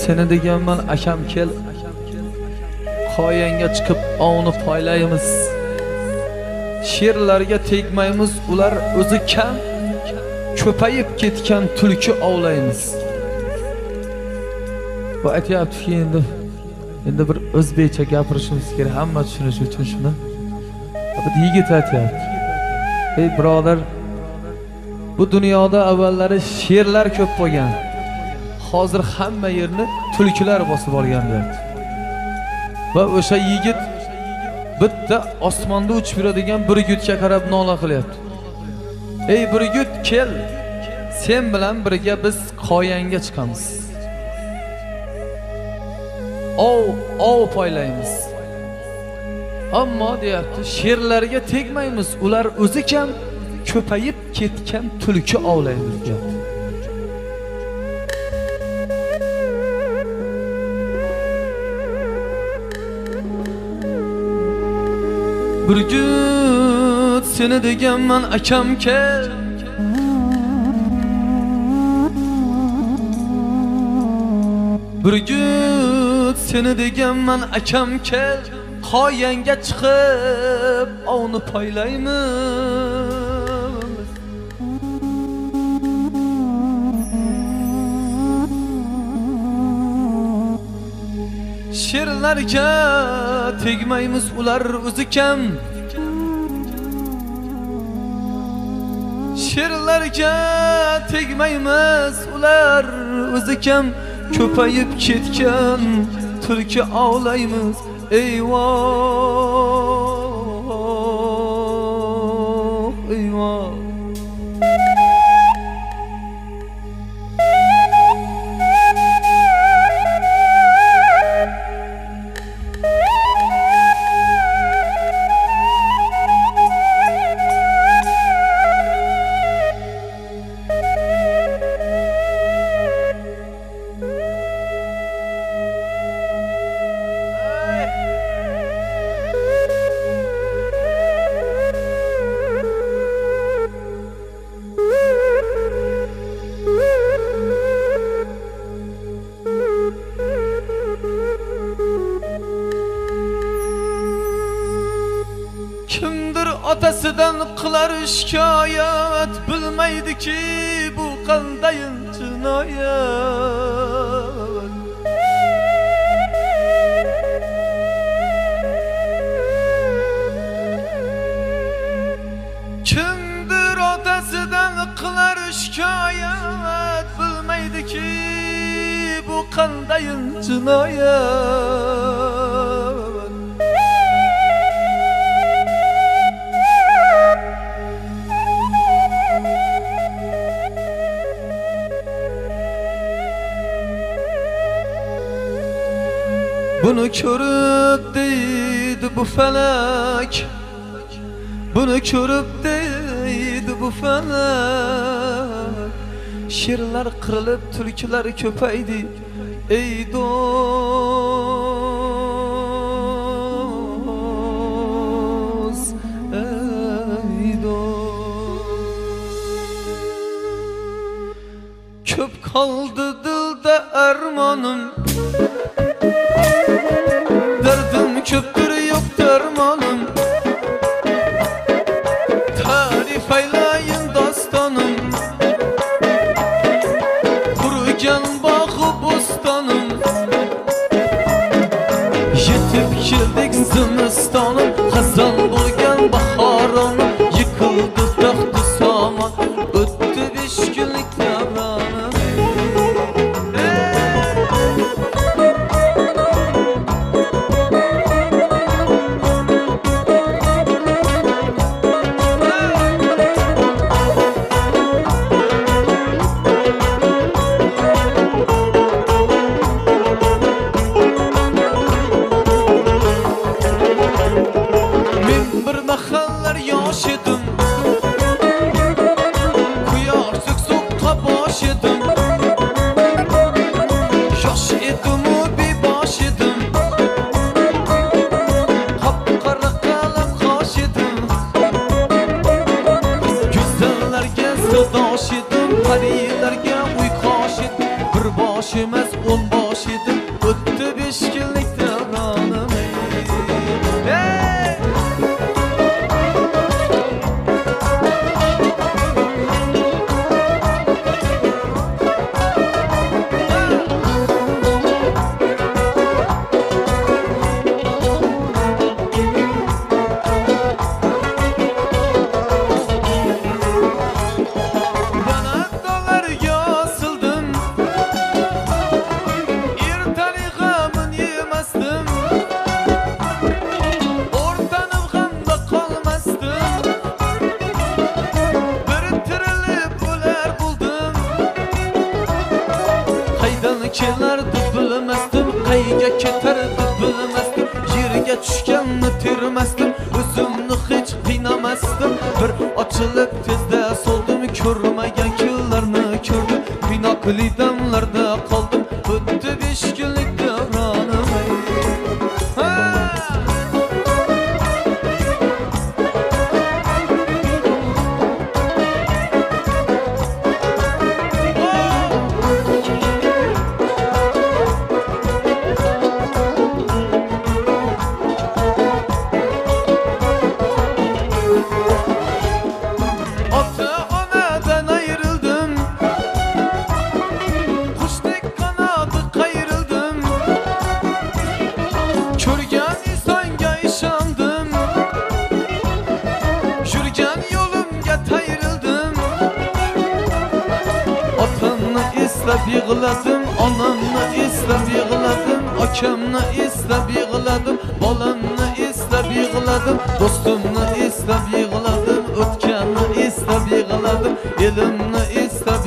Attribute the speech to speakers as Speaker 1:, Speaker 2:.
Speaker 1: seni deganman akam kel. Qoyanga chiqib ovni poylaymiz. Sherlarga tegmaymiz, ular o'zi kam. Ko'payib ketgan tulki ovlaymiz. Bu aytayaptiki endi bir o'zbekcha gapirishimiz kerak, hamma tushunishi uchun shuni. Bu yigit aytayapti. Ey birodar, bu dunyoda avvallari sherlar ko'p bo'lgan. Hozir hamma yerni tulkilar bosib olgan deyapti. Va o'sha yigit bitta osmonda uchib yuradigan bir yigitga qarab nola qilyapti. Ey bir yigit, kel. Sen bilan birga biz qoyanga chiqamiz. Ov poylaymiz. Ammo deyapti, sherlarga tegmaymiz, ular o'zi kam, ko'payib ketgan tulki ovlaymiz deyapti. Bir gün seni deganman akam kel. Bir gün seni deganman akam kel. Qoyanga chiqib ovni poylaymiz. Sherlarga tegmaymiz, ular o'zi kam. Sherlarga tegmaymiz, ular o'zi kam. Ko'payib ketgan tulki ovlaymiz. Eyvoh, eyvoh. Kimdir otasidan qilar shikoyat, bilmaydiki bu qandayin jinoyat. Kimdir otasidan qilar shikoyat, bilmaydiki bu qandayin jinoyat. Bunu körüp deydi bu felek, bunu körüp deydi bu felek. Sherlar qirilib, tulkilar ko'paydi. Ey do'st, ey do'st. Ko'p qoldi dilda armonim, derdim köptür yok dermanım. Tarif aylayın dastanım, kurucan bağı bostanım. Yetip keldik zimistanım, hazan bulgan baharım. Yıkıldı tahtı saman, öttü 5 günlük davranım. Sırdaş edim, harilerge uykaş edim. Bir baş emez 10 baş edim. kelardi bilmasdim, qayga ketardi bilmasdim, yerga tushganni termasdim, o'zimni hech qiynamasdim. Bir ochilib tezda soldim, ko'rmagan kunlarni ko'rdim, qiynoqli damlarda qoldim, o'tdi 5 kunlik davronim. Eslab yig'ladim, onamni eslab yig'ladim, akamni eslab yig'ladim, bolamni eslab yig'ladim, do'stimni eslab yig'ladim, o'tganni eslab yig'ladim, elimni eslab